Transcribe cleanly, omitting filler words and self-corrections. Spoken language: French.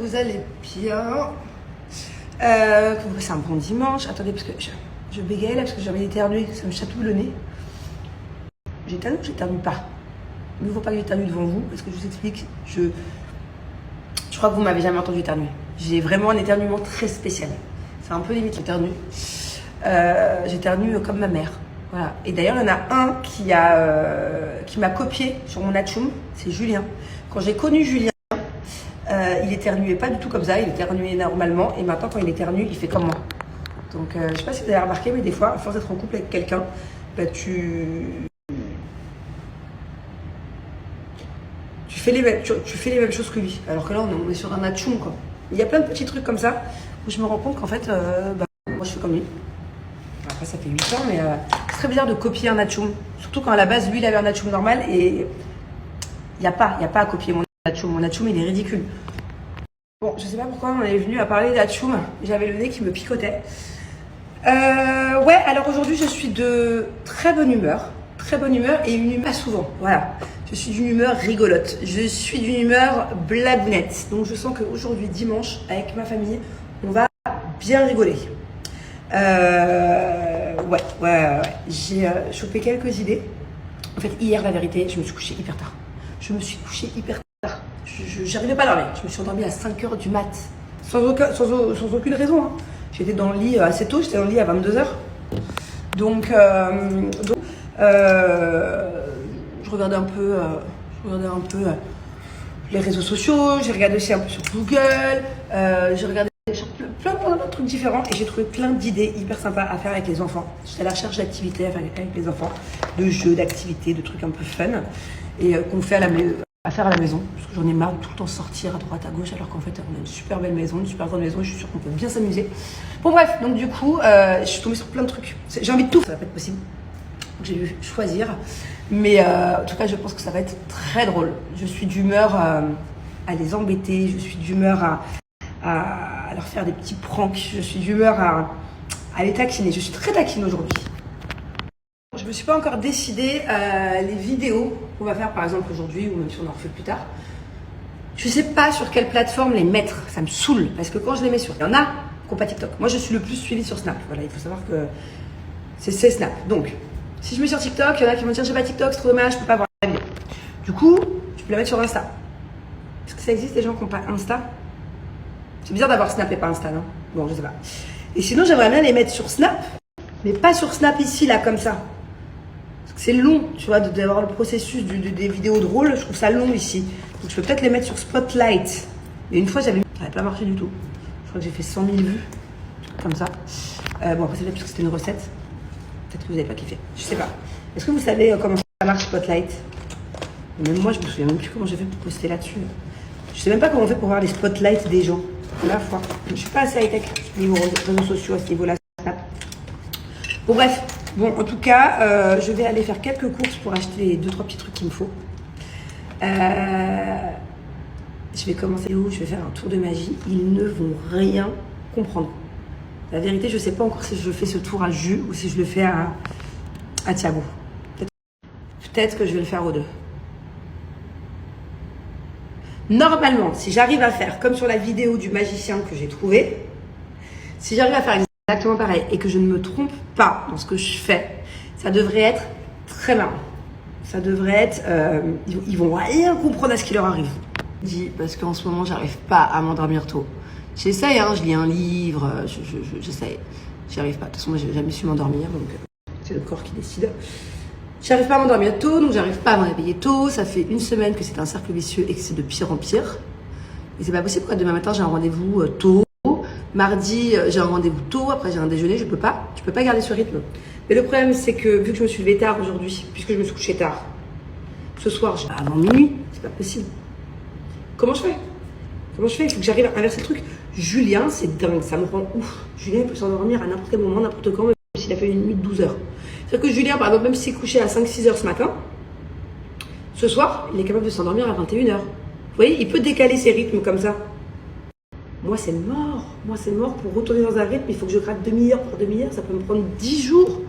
vous allez bien. C'est un bon dimanche. Attendez, parce que je bégaye là, parce que j'ai envie d'éternuer. Ça me chatouille le nez. J'éternue ou j'éternue pas? Il ne faut pas que j'éternue devant vous, parce que je vous explique. Je crois que vous m'avez jamais entendu éternuer. J'ai vraiment un éternuement très spécial. C'est un peu limite l'éternue. J'éternue comme ma mère. Voilà. Et d'ailleurs, il y en a un qui m'a copié sur mon atchoum, c'est Julien. Quand j'ai connu Julien, il éternuait pas du tout comme ça, il éternuait normalement. Et maintenant, quand il éternue, il fait comme moi. Donc, je sais pas si vous avez remarqué, mais des fois, à force d'être en couple avec quelqu'un, bah, tu fais les mêmes choses que lui. Alors que là, on est sur un atchoum, quoi. Il y a plein de petits trucs comme ça où je me rends compte qu'en fait, moi, je fais comme lui. Après, ça fait 8 ans, mais c'est très bizarre de copier un atchoum. Surtout quand à la base, lui, il avait un atchoum normal et il n'y a pas à copier mon atchoum. Mon atchoum, il est ridicule. Bon, je sais pas pourquoi on est venu à parler d'atchoum. J'avais le nez qui me picotait. Ouais, alors aujourd'hui, je suis de très bonne humeur. Très bonne humeur et une humeur pas souvent. Voilà. Je suis d'une humeur rigolote. Je suis d'une humeur blagounette. Donc, je sens qu'aujourd'hui, dimanche, avec ma famille, on va bien rigoler. Ouais. J'ai chopé quelques idées. En fait, hier, la vérité, je me suis couchée hyper tard. J'arrivais pas à dormir. Je me suis endormie à 5h du mat. Sans aucune raison. Hein. J'étais dans le lit assez tôt. J'étais dans le lit à 22h. Donc je regardais un peu, les réseaux sociaux. J'ai regardé aussi un peu sur Google. J'ai regardé sur plein de trucs différents et j'ai trouvé plein d'idées hyper sympas à faire avec les enfants. J'étais à la recherche d'activités avec les enfants, de jeux, d'activités, de trucs un peu fun et qu'on fait à faire à la maison. Parce que j'en ai marre de tout le temps sortir à droite, à gauche, alors qu'en fait on a une super belle maison, une super grande maison et je suis sûre qu'on peut bien s'amuser. Bon bref, donc du coup, je suis tombée sur plein de trucs. J'ai envie de tout, ça va pas être possible. Donc j'ai dû choisir. Mais en tout cas, je pense que ça va être très drôle. Je suis d'humeur à les embêter, je suis d'humeur à leur faire des petits pranks, je suis d'humeur à les taquiner. Je suis très taquine aujourd'hui. Je me suis pas encore décidé les vidéos qu'on va faire par exemple aujourd'hui ou même si on en refait plus tard. Je sais pas sur quelle plateforme les mettre, ça me saoule parce que quand je les mets sur, il y en a qui n'ont pas TikTok. Moi je suis le plus suivi sur Snap. Voilà, il faut savoir que c'est Snap. Donc si je mets sur TikTok, il y en a qui vont me dire j'ai pas TikTok, c'est trop dommage, je peux pas voir la vidéo. Du coup, je peux la mettre sur Insta. Est-ce que ça existe des gens qui n'ont pas Insta? C'est bizarre d'avoir Snap et pas Insta, non? Bon, je sais pas. Et sinon, j'aimerais bien les mettre sur Snap, mais pas sur Snap ici, là, comme ça. Parce que c'est long, tu vois, d'avoir le processus des vidéos drôles. Je trouve ça long ici. Donc, je peux peut-être les mettre sur Spotlight. Et une fois, ça n'avait pas marché du tout. Je crois que j'ai fait 100 000 vues, comme ça. Bon, après, c'est peut-être parce que c'était une recette. Peut-être que vous n'avez pas kiffé. Je sais pas. Est-ce que vous savez comment ça marche Spotlight? Même moi, je me souviens même plus comment j'ai fait pour poster là-dessus. Je sais même pas comment on fait pour voir les spotlights des gens. À la fois. Je suis pas assez high-tech niveau réseaux sociaux à ce niveau-là. Bon, bref. Bon, en tout cas, je vais aller faire quelques courses pour acheter les 2-3 petits trucs qu'il me faut. Je vais commencer où? Je vais faire un tour de magie. Ils ne vont rien comprendre. La vérité, je sais pas encore si je fais ce tour à Jus ou si je le fais à Thiago. Peut-être que je vais le faire aux deux. Normalement, si j'arrive à faire comme sur la vidéo du magicien que j'ai trouvé, si j'arrive à faire exactement pareil et que je ne me trompe pas dans ce que je fais, ça devrait être très marrant. Ça devrait être... ils vont rien comprendre à ce qui leur arrive. Parce qu'en ce moment, j'arrive pas à m'endormir tôt. J'essaye, hein, je lis un livre, j'essaye. J'y arrive pas. De toute façon, moi, j'ai jamais su m'endormir, donc c'est le corps qui décide. J'arrive pas à m'endormir tôt, donc j'arrive pas à me réveiller tôt. Ça fait une semaine que c'est un cercle vicieux et que c'est de pire en pire. Et c'est pas possible, quoi. Demain matin, j'ai un rendez-vous tôt. Mardi, j'ai un rendez-vous tôt. Après, j'ai un déjeuner. Je peux pas garder ce rythme. Mais le problème, c'est que vu que je me suis levée tard aujourd'hui, puisque je me suis couchée tard, ce soir, avant minuit, c'est pas possible. Comment je fais? Il faut que j'arrive à inverser le truc. Julien, c'est dingue, ça me rend ouf. Julien, il peut s'endormir à n'importe quel moment, n'importe quand, même s'il a fait une nuit de 12 heures. C'est-à-dire que Julien, par exemple, même s'il est couché à 5-6 heures ce matin, ce soir, il est capable de s'endormir à 21 heures. Vous voyez, il peut décaler ses rythmes comme ça. Moi, c'est mort. Pour retourner dans un rythme, il faut que je gratte demi-heure par demi-heure. Ça peut me prendre 10 jours.